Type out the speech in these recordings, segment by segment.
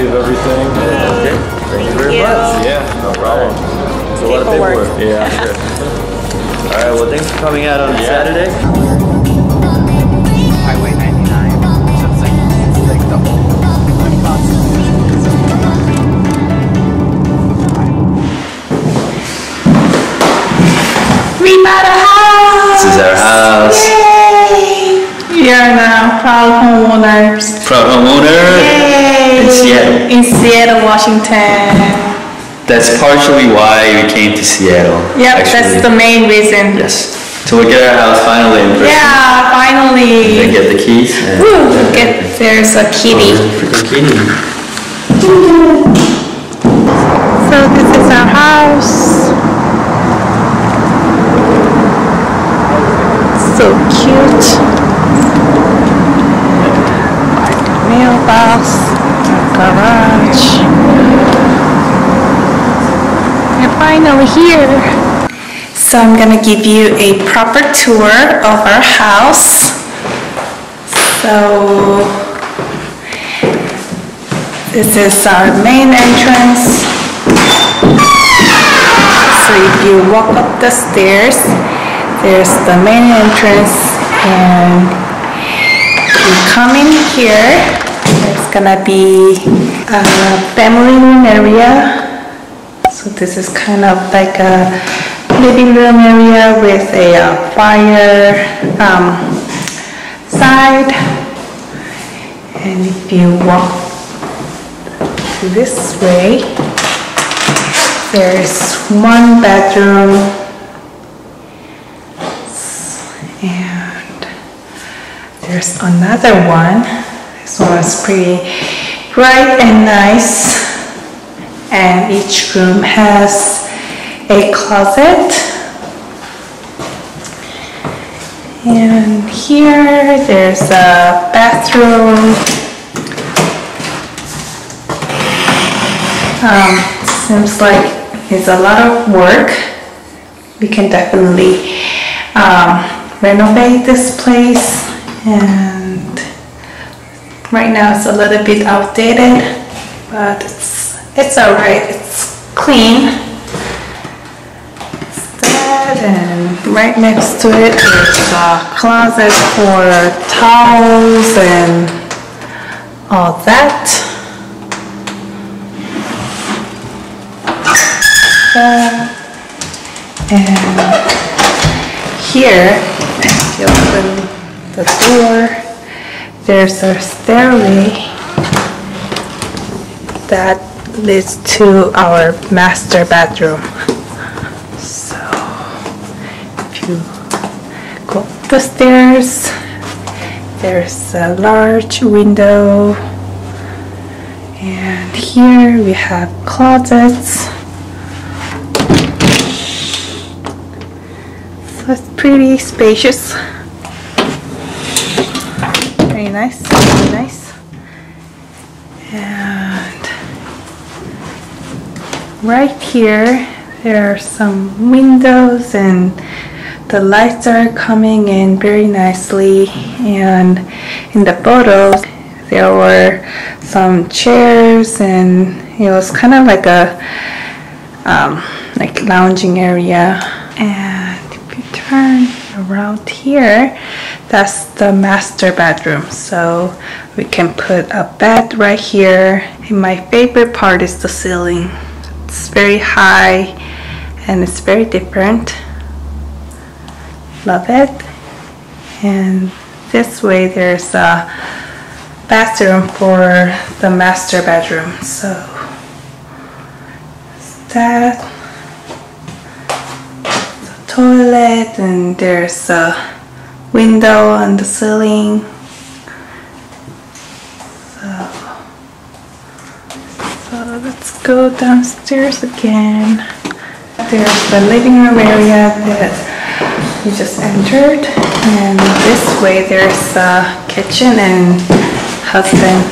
copy of everything. Okay. Thank you very much. Yeah, no problem. It's a lot of paperwork. Yeah, sure. All right, well, thanks for coming out on Saturday. Highway 99. So it's like the whole 20 bucks. We bought a house! This is our house. Yay! We are now proud homeowners. Proud homeowner. Yay! In Seattle. In Seattle, Washington. That's partially why we came to Seattle. Yep, that's the main reason. Yes. To look at our house finally in person. Yeah, finally. And get the keys. Woo! There's a kitty. Freaking kitty. So this is our house. So cute. Mailbox, garage. We're finally here. So I'm gonna give you a proper tour of our house. So this is our main entrance. So if you walk up the stairs, there's the main entrance, and you come in here, there's gonna be a family room area. So this is kind of like a living room area with a fire side. And if you walk this way, there's one bedroom. And there's another one. This one's pretty bright and nice. And each room has a closet. And here there's a bathroom. Seems like it's a lot of work. We can definitely renovate this place, and right now it's a little bit outdated, but it's alright, it's clean. It's that, and right next to it there's a closet for towels and all that. And here, if you open the door, there's a stairway that leads to our master bedroom. So if you go up the stairs, there's a large window, and here we have closets. So it's pretty spacious. Very nice, very nice. And right here there are some windows, and the lights are coming in very nicely. And in the photos there were some chairs, and it was kind of like a like lounging area. And if you turn around here, that's the master bedroom. So we can put a bed right here, and my favorite part is the ceiling. It's very high and it's very different. Love it. And this way there's a bathroom for the master bedroom. So that the toilet, and there's a window on the ceiling. So let's go downstairs again. There's the living room area that we just entered, and this way there's a kitchen, and husband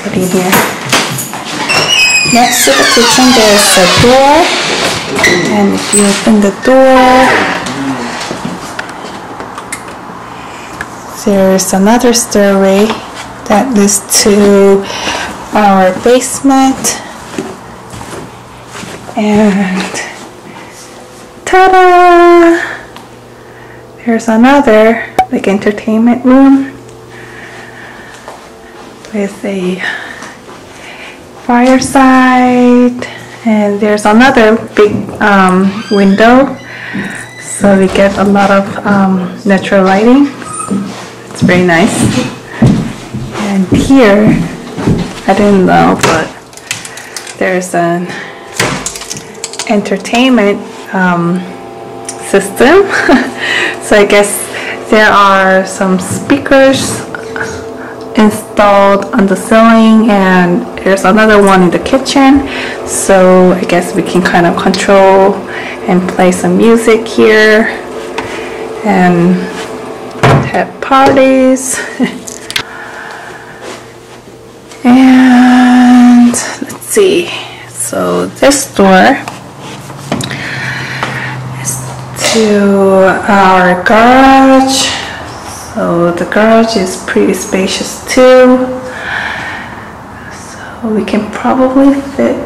sitting here. Next to the kitchen there's a door, and if you open the door, there's another stairway that leads to our basement. And ta-da! There's another like entertainment room with a fireside, and there's another big window, so we get a lot of natural lighting. It's very nice. And here, I didn't know, but there's an entertainment system. So I guess there are some speakers installed on the ceiling, and there's another one in the kitchen, so I guess we can kind of control and play some music here and have parties. And let's see, so this door is to our garage. So the garage is pretty spacious too. So we can probably fit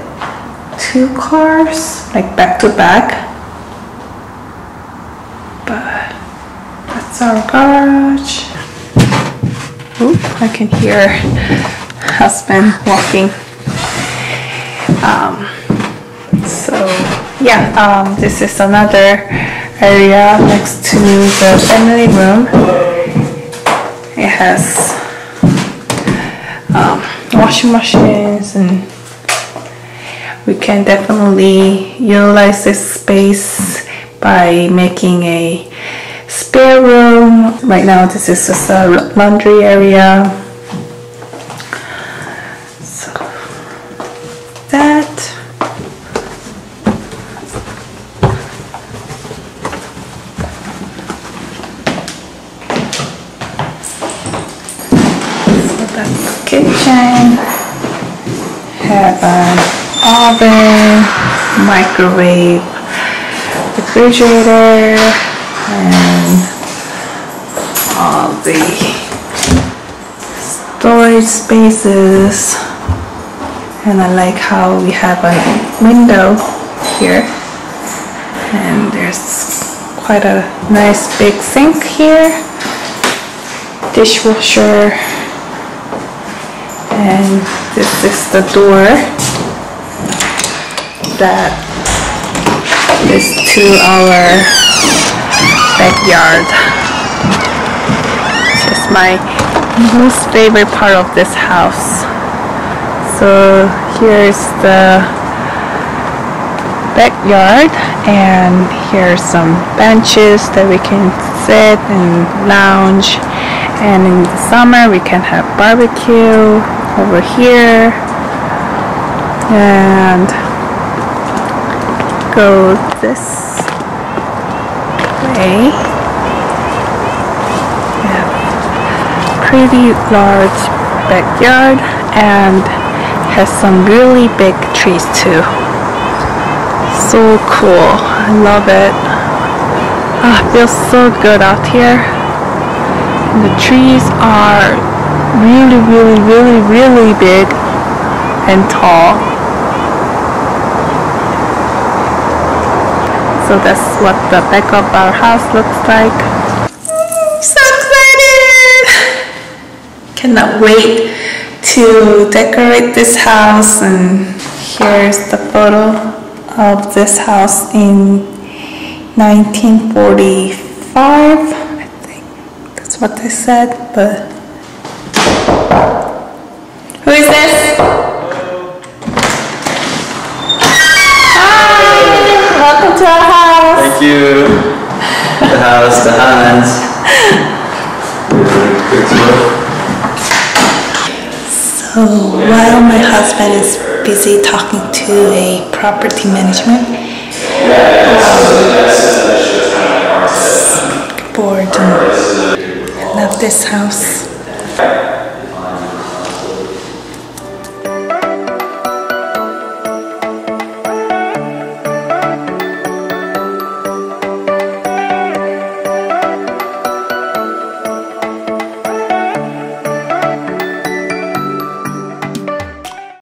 2 cars, like back to back. But that's our garage. Oop, I can hear husband walking. So yeah, this is another area next to the family room. It has washing machines, and we can definitely utilize this space by making a spare room. Right now this is just a laundry area. So that. That's the kitchen. Have an oven, microwave, refrigerator, and all the storage spaces. And I like how we have a window here, and there's quite a nice big sink here, dishwasher. And this is the door that is to our backyard. This is my most favorite part of this house. So here's the backyard, and here's some benches that we can sit and lounge. And in the summer we can have barbecue over here, and go this way. Yeah. Pretty large backyard, and has some really big trees too. So cool. I love it. It feels so good out here. And the trees are really big and tall. So that's what the back of our house looks like. So excited! Cannot wait to decorate this house. And here's the photo of this house in 1945. I think that's what they said, but who is this? Hi! Welcome to our house. Thank you. The house, the Hans. So while my husband is busy talking to a property management board, I love this house.